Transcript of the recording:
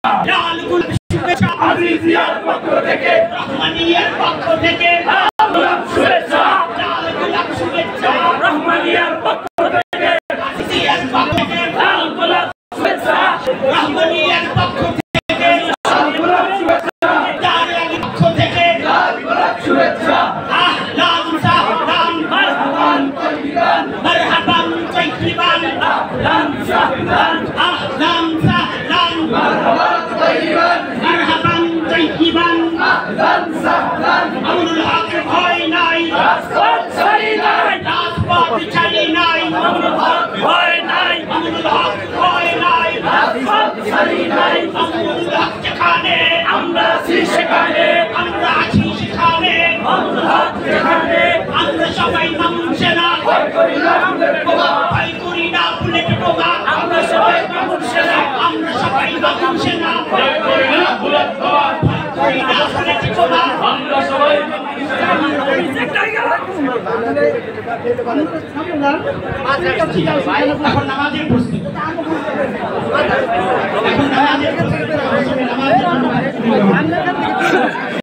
লাল গোলাপ শুভেচ্ছা আজিজিয়ার পক্ষ থেকে রহমানিয়ার পক্ষ থেকে লাল গোলাপ শুভেচ্ছা লাল গোলাপ শুভেচ্ছা রহমানিয়ার পক্ষ থেকে আজিজিয়ার পক্ষ থেকে লাল গোলাপ শুভেচ্ছা রহমানিয়ার পক্ষ থেকে লাল গোলাপ শুভেচ্ছা দারিয়ার পক্ষ থেকে লাল গোলাপ শুভেচ্ছা আহলান সাহলান মারহাবান তাইয়িবান মারহাবান তাইয়িবান আহলান সাহলান আহলান সাহলান মারহাবান তাইয়িবান মারহাবান তাইয়িবান আহলান সাহলান আমরুল হক ভয় নাই রাজপথ ছাড়ি নাই রাজপথ ছাড়ি নাই আমরুল হক ভয় নাই আমরুল হক ভয় নাই রাজপথ ছাড়ি নাই আমরুল হক যেখানে আমরা আছি সেখানে আমরা আছি সেখানে আমরুল হক যেখানে আমরা সবাই মামুন সেনা ভয় করি না বুলেট বোমা ভয় করি না বুলেট বোমা আমরা সবাই মামুন সেনা আমরা সবাই মামুন সেনা ভয় করি না বুলেট বোমা ভয় করি না বুলেট বোমা আমরা সবাই মামুন সেনা নামাজের প্রস্তুতি